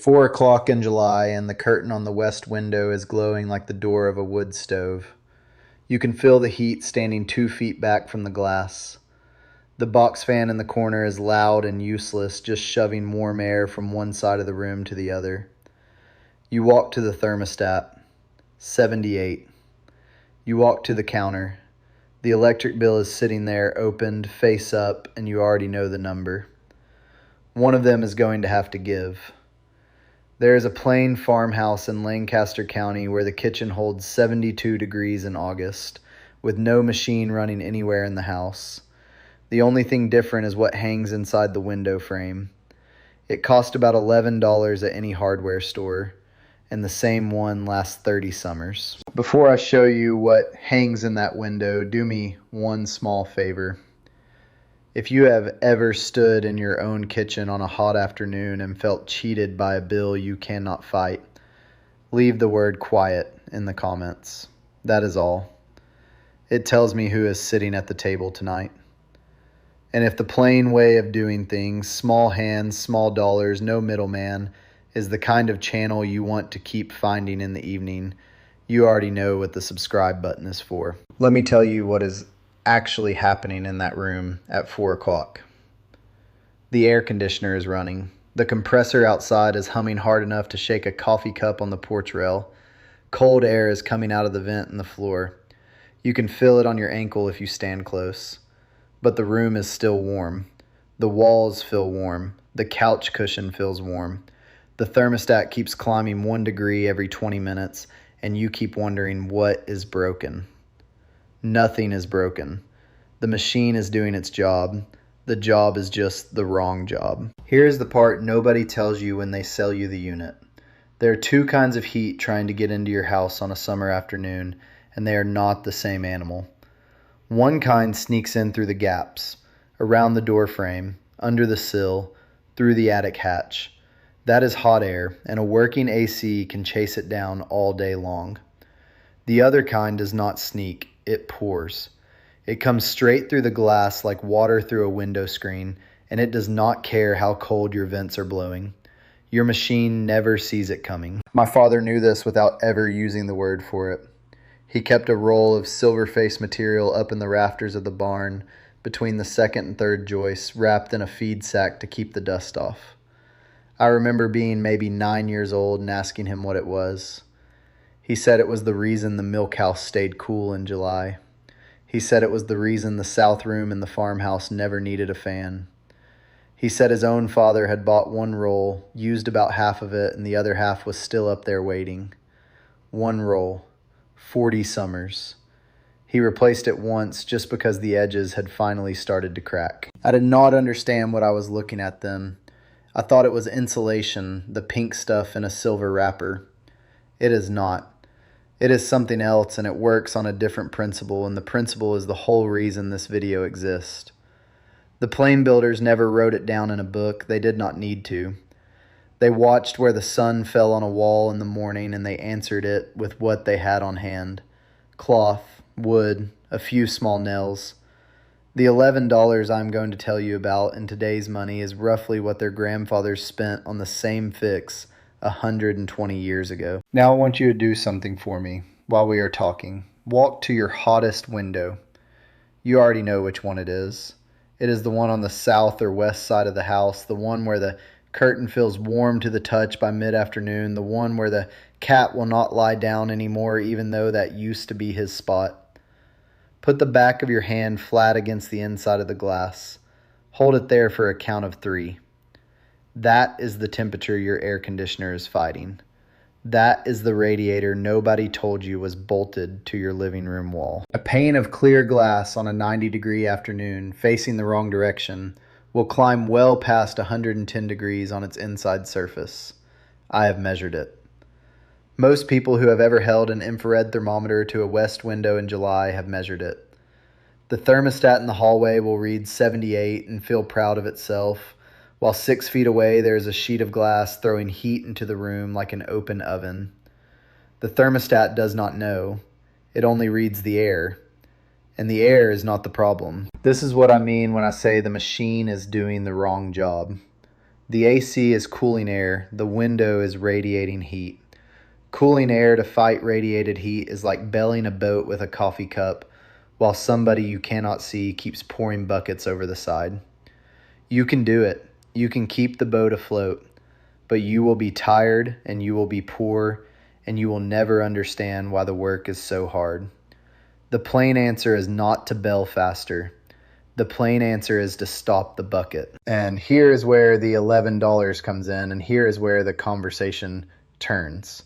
4 o'clock in July, and the curtain on the west window is glowing like the door of a wood stove. You can feel the heat standing 2 feet back from the glass. The box fan in the corner is loud and useless, just shoving warm air from one side of the room to the other. You walk to the thermostat. 78. You walk to the counter. The electric bill is sitting there, opened, face up, and you already know the number. One of them is going to have to give. There is a plain farmhouse in Lancaster County where the kitchen holds 72 degrees in August, with no machine running anywhere in the house. The only thing different is what hangs inside the window frame. It cost about $11 at any hardware store, and the same one lasts 30 summers. Before I show you what hangs in that window, do me one small favor. If you have ever stood in your own kitchen on a hot afternoon and felt cheated by a bill you cannot fight, leave the word quiet in the comments. That is all. It tells me who is sitting at the table tonight. And if the plain way of doing things, small hands, small dollars, no middleman, is the kind of channel you want to keep finding in the evening, you already know what the subscribe button is for. Let me tell you what is actually happening in that room at 4 o'clock. The air conditioner is running. The compressor outside is humming hard enough to shake a coffee cup on the porch rail. Cold air is coming out of the vent in the floor. You can feel it on your ankle if you stand close. But the room is still warm. The walls feel warm. The couch cushion feels warm. The thermostat keeps climbing 1 degree every 20 minutes, and you keep wondering what is broken. Nothing is broken. The machine is doing its job. The job is just the wrong job. Here's the part nobody tells you when they sell you the unit. There are two kinds of heat trying to get into your house on a summer afternoon, and they are not the same animal. One kind sneaks in through the gaps, around the door frame, under the sill, through the attic hatch. That is hot air, and a working AC can chase it down all day long. The other kind does not sneak. It pours. It comes straight through the glass like water through a window screen, and it does not care how cold your vents are blowing. Your machine never sees it coming. My father knew this without ever using the word for it. He kept a roll of silver face material up in the rafters of the barn between the second and third joists, wrapped in a feed sack to keep the dust off. I remember being maybe 9 years old and asking him what it was. He said it was the reason the milk house stayed cool in July. He said it was the reason the south room in the farmhouse never needed a fan. He said his own father had bought one roll, used about half of it, and the other half was still up there waiting. One roll. 40 summers. He replaced it once just because the edges had finally started to crack. I did not understand what I was looking at then. I thought it was insulation, the pink stuff in a silver wrapper. It is not. It is something else, and it works on a different principle, and the principle is the whole reason this video exists. The plane builders never wrote it down in a book. They did not need to. They watched where the sun fell on a wall in the morning, and they answered it with what they had on hand. Cloth, wood, a few small nails. The $11 I'm going to tell you about in today's money is roughly what their grandfathers spent on the same fix 120 years ago. Now I want you to do something for me while we are talking. Walk to your hottest window. You already know which one it is. It is the one on the south or west side of the house, the one where the curtain feels warm to the touch by mid-afternoon, the one where the cat will not lie down anymore even though that used to be his spot. Put the back of your hand flat against the inside of the glass. Hold it there for a count of 3. That is the temperature your air conditioner is fighting. That is the radiator nobody told you was bolted to your living room wall. A pane of clear glass on a 90-degree afternoon facing the wrong direction will climb well past 110 degrees on its inside surface. I have measured it. Most people who have ever held an infrared thermometer to a west window in July have measured it. The thermostat in the hallway will read 78 and feel proud of itself, while 6 feet away there is a sheet of glass throwing heat into the room like an open oven. The thermostat does not know. It only reads the air. And the air is not the problem. This is what I mean when I say the machine is doing the wrong job. The AC is cooling air, the window is radiating heat. Cooling air to fight radiated heat is like bellying a boat with a coffee cup, while somebody you cannot see keeps pouring buckets over the side. You can do it. You can keep the boat afloat, but you will be tired and you will be poor and you will never understand why the work is so hard. The plain answer is not to bell faster. The plain answer is to stop the bucket. And here is where the $11 comes in, and here is where the conversation turns.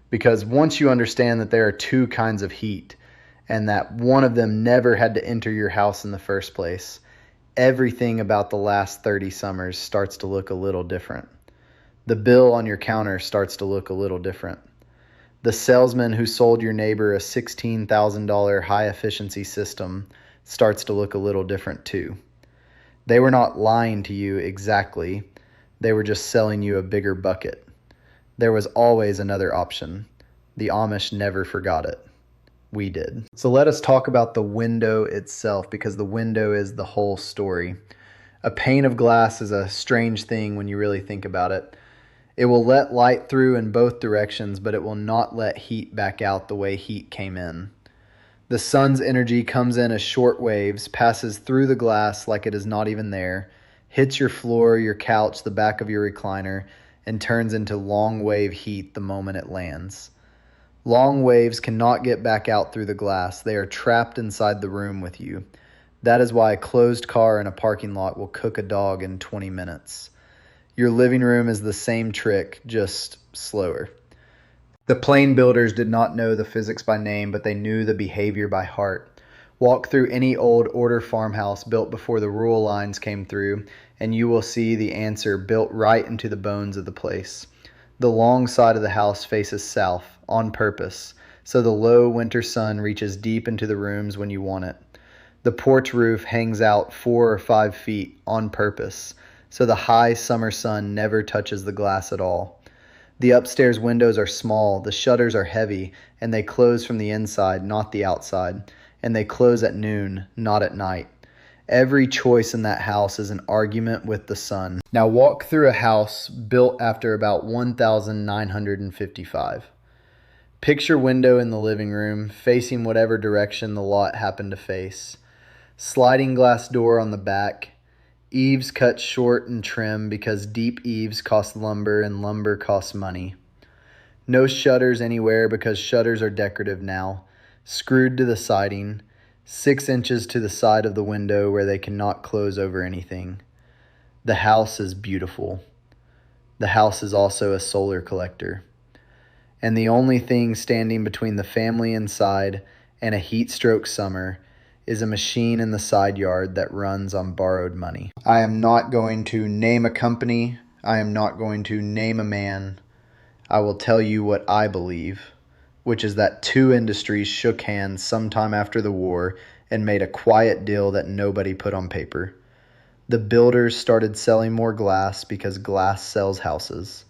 Because once you understand that there are two kinds of heat and that one of them never had to enter your house in the first place, everything about the last 30 summers starts to look a little different. The bill on your counter starts to look a little different. The salesman who sold your neighbor a $16,000 high-efficiency system starts to look a little different too. They were not lying to you exactly. They were just selling you a bigger bucket. There was always another option. The Amish never forgot it. We did. So let us talk about the window itself, because the window is the whole story. A pane of glass is a strange thing when you really think about it. It will let light through in both directions, but it will not let heat back out the way heat came in. The sun's energy comes in as short waves, passes through the glass like it is not even there, hits your floor, your couch, the back of your recliner, and turns into long wave heat the moment it lands. Long waves cannot get back out through the glass. They are trapped inside the room with you. That is why a closed car in a parking lot will cook a dog in 20 minutes. Your living room is the same trick, just slower. The plane builders did not know the physics by name, but they knew the behavior by heart. Walk through any old order farmhouse built before the rural lines came through, and you will see the answer built right into the bones of the place. The long side of the house faces south, on purpose, so the low winter sun reaches deep into the rooms when you want it. The porch roof hangs out 4 or 5 feet, on purpose, so the high summer sun never touches the glass at all. The upstairs windows are small, the shutters are heavy, and they close from the inside, not the outside, and they close at noon, not at night. Every choice in that house is an argument with the sun. Now walk through a house built after about 1955. Picture window in the living room, facing whatever direction the lot happened to face. Sliding glass door on the back. Eaves cut short and trim because deep eaves cost lumber and lumber costs money. No shutters anywhere because shutters are decorative now. Screwed to the siding. 6 inches to the side of the window where they cannot close over anything. The house is beautiful. The house is also a solar collector. And the only thing standing between the family inside and a heat-stroke summer is a machine in the side yard that runs on borrowed money. I am not going to name a company. I am not going to name a man. I will tell you what I believe, which is that 2 industries shook hands sometime after the war and made a quiet deal that nobody put on paper. The builders started selling more glass because glass sells houses.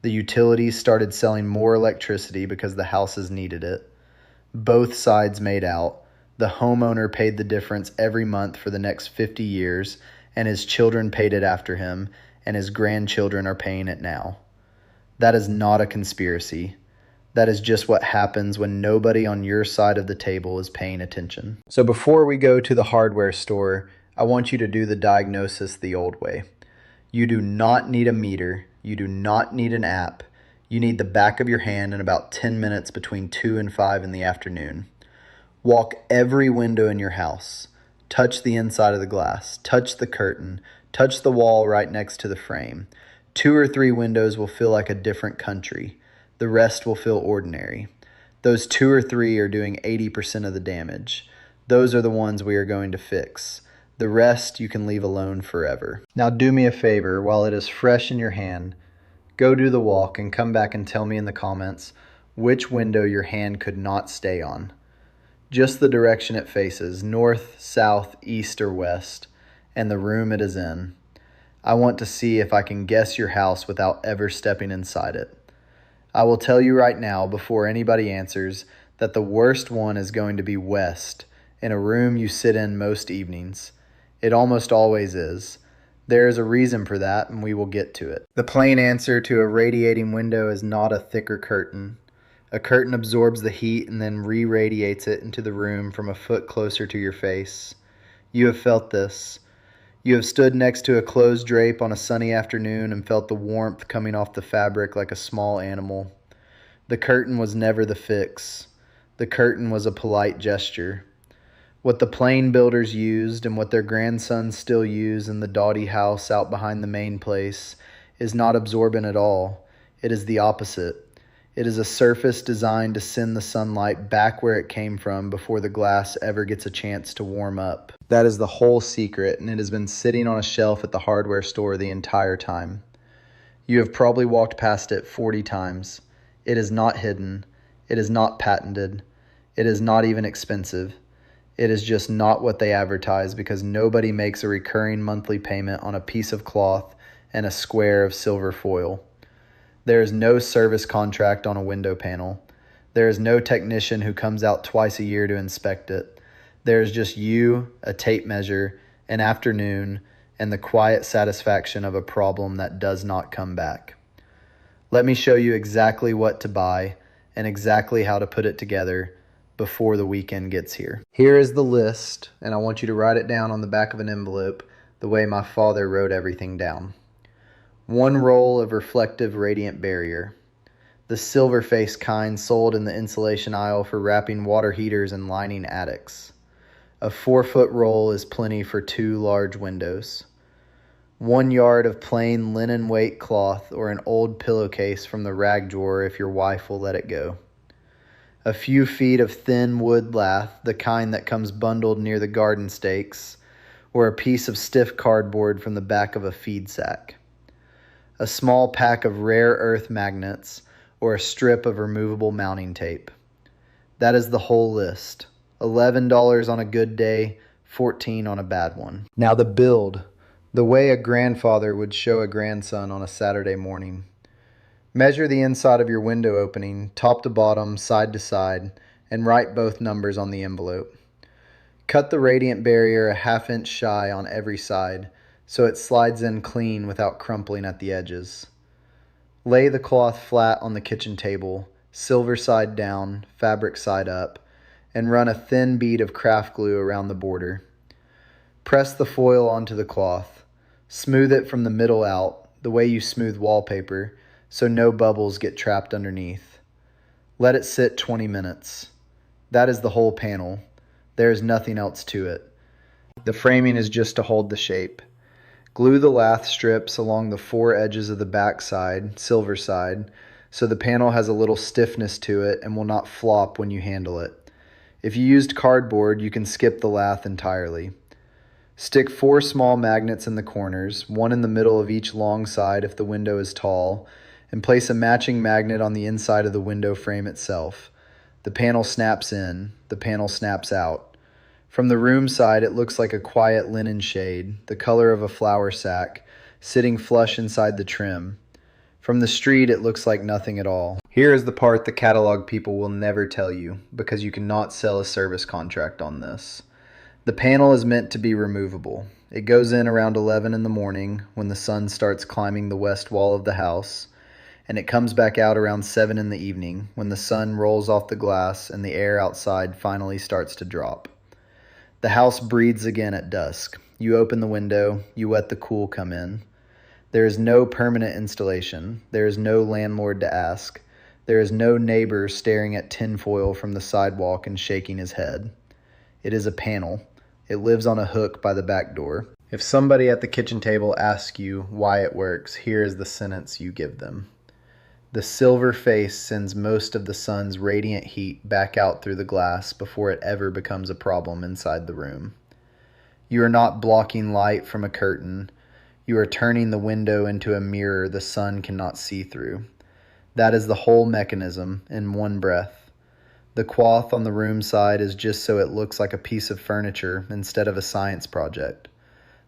The utilities started selling more electricity because the houses needed it. Both sides made out. The homeowner paid the difference every month for the next 50 years, and his children paid it after him, and his grandchildren are paying it now. That is not a conspiracy. That is just what happens when nobody on your side of the table is paying attention. So before we go to the hardware store, I want you to do the diagnosis the old way. You do not need a meter. You do not need an app. You need the back of your hand in about 10 minutes between 2 and 5 in the afternoon. Walk every window in your house. Touch the inside of the glass. Touch the curtain. Touch the wall right next to the frame. 2 or 3 windows will feel like a different country. The rest will feel ordinary. Those 2 or 3 are doing 80% of the damage. Those are the ones we are going to fix. The rest you can leave alone forever. Now do me a favor, while it is fresh in your hand, go do the walk and come back and tell me in the comments which window your hand could not stay on. Just the direction it faces, north, south, east, or west, and the room it is in. I want to see if I can guess your house without ever stepping inside it. I will tell you right now, before anybody answers, that the worst one is going to be west, in a room you sit in most evenings. It almost always is. There is a reason for that, and we will get to it. The plain answer to a radiating window is not a thicker curtain. A curtain absorbs the heat and then re-radiates it into the room from a foot closer to your face. You have felt this. You have stood next to a closed drape on a sunny afternoon and felt the warmth coming off the fabric like a small animal. The curtain was never the fix. The curtain was a polite gesture. What the plain builders used and what their grandsons still use in the dotty house out behind the main place is not absorbent at all. It is the opposite. It is a surface designed to send the sunlight back where it came from before the glass ever gets a chance to warm up. That is the whole secret, and it has been sitting on a shelf at the hardware store the entire time. You have probably walked past it 40 times. It is not hidden. It is not patented. It is not even expensive. It is just not what they advertise because nobody makes a recurring monthly payment on a piece of cloth and a square of silver foil. There is no service contract on a window panel. There is no technician who comes out twice a year to inspect it. There is just you, a tape measure, an afternoon, and the quiet satisfaction of a problem that does not come back. Let me show you exactly what to buy and exactly how to put it together before the weekend gets here. Here is the list, and I want you to write it down on the back of an envelope the way my father wrote everything down. 1 roll of reflective radiant barrier. The silver face kind sold in the insulation aisle for wrapping water heaters and lining attics. A 4-foot roll is plenty for 2 large windows. 1 yard of plain linen weight cloth or an old pillowcase from the rag drawer if your wife will let it go. A few feet of thin wood lath, the kind that comes bundled near the garden stakes, or a piece of stiff cardboard from the back of a feed sack. A small pack of rare earth magnets, or a strip of removable mounting tape. That is the whole list. $11 on a good day, $14 on a bad one. Now the build, the way a grandfather would show a grandson on a Saturday morning. Measure the inside of your window opening, top to bottom, side to side, and write both numbers on the envelope. Cut the radiant barrier a 1/2 inch shy on every side, so it slides in clean without crumpling at the edges. Lay the cloth flat on the kitchen table, silver side down, fabric side up, and run a thin bead of craft glue around the border. Press the foil onto the cloth. Smooth it from the middle out, the way you smooth wallpaper, so no bubbles get trapped underneath. Let it sit 20 minutes. That is the whole panel. There is nothing else to it. The framing is just to hold the shape. Glue the lath strips along the 4 edges of the back side, silver side, so the panel has a little stiffness to it and will not flop when you handle it. If you used cardboard, you can skip the lath entirely. Stick 4 small magnets in the corners, 1 in the middle of each long side if the window is tall, and place a matching magnet on the inside of the window frame itself. The panel snaps in, the panel snaps out. From the room side, it looks like a quiet linen shade, the color of a flour sack, sitting flush inside the trim. From the street, it looks like nothing at all. Here is the part the catalog people will never tell you, because you cannot sell a service contract on this. The panel is meant to be removable. It goes in around 11 in the morning when the sun starts climbing the west wall of the house, and it comes back out around 7 in the evening when the sun rolls off the glass and the air outside finally starts to drop. The house breathes again at dusk. You open the window, you let the cool come in. There is no permanent installation. There is no landlord to ask. There is no neighbor staring at tinfoil from the sidewalk and shaking his head. It is a panel. It lives on a hook by the back door. If somebody at the kitchen table asks you why it works, here is the sentence you give them. The silver face sends most of the sun's radiant heat back out through the glass before it ever becomes a problem inside the room. You are not blocking light from a curtain. You are turning the window into a mirror the sun cannot see through. That is the whole mechanism in one breath. The cloth on the room side is just so it looks like a piece of furniture instead of a science project.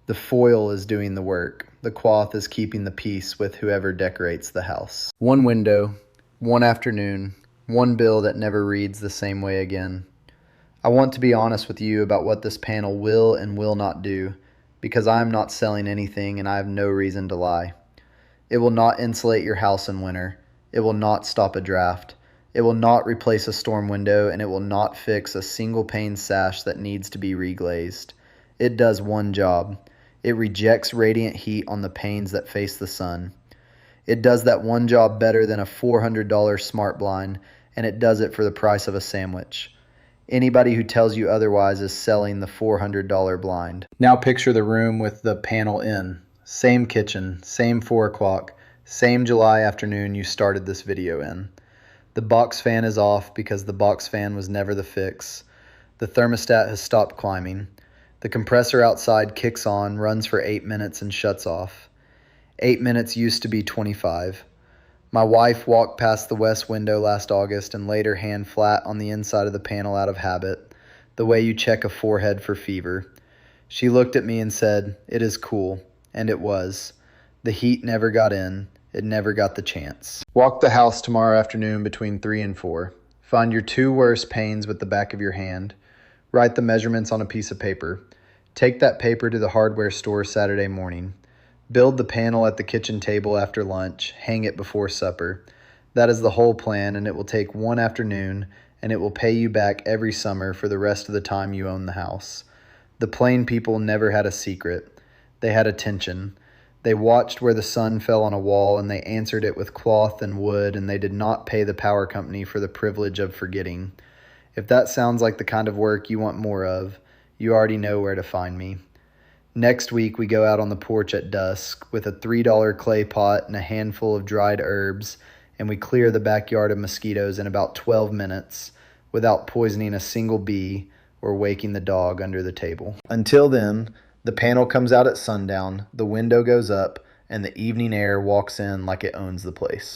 The foil is doing the work. The cloth is keeping the peace with whoever decorates the house. 1 window, 1 afternoon, 1 bill that never reads the same way again. I want to be honest with you about what this panel will and will not do, because I am not selling anything and I have no reason to lie. It will not insulate your house in winter. It will not stop a draft. It will not replace a storm window, and it will not fix a single pane sash that needs to be reglazed. It does one job. It rejects radiant heat on the panes that face the sun. It does that one job better than a $400 smart blind, and it does it for the price of a sandwich. Anybody who tells you otherwise is selling the $400 blind. Now picture the room with the panel in. Same kitchen, same 4 o'clock, same July afternoon you started this video in. The box fan is off because the box fan was never the fix. The thermostat has stopped climbing. The compressor outside kicks on, runs for 8 minutes, and shuts off. 8 minutes used to be 25. My wife walked past the west window last August and laid her hand flat on the inside of the panel out of habit, the way you check a forehead for fever. She looked at me and said, "It is cool." And it was. The heat never got in. It never got the chance. Walk the house tomorrow afternoon between 3 and 4. Find your 2 worst panes with the back of your hand. Write the measurements on a piece of paper. Take that paper to the hardware store Saturday morning. Build the panel at the kitchen table after lunch. Hang it before supper. That is the whole plan, and it will take 1 afternoon, and it will pay you back every summer for the rest of the time you own the house. The plain people never had a secret. They had attention. They watched where the sun fell on a wall, and they answered it with cloth and wood, and they did not pay the power company for the privilege of forgetting. If that sounds like the kind of work you want more of, you already know where to find me. Next week, we go out on the porch at dusk with a $3 clay pot and a handful of dried herbs, and we clear the backyard of mosquitoes in about 12 minutes without poisoning a single bee or waking the dog under the table. Until then, the panel comes out at sundown, the window goes up, and the evening air walks in like it owns the place.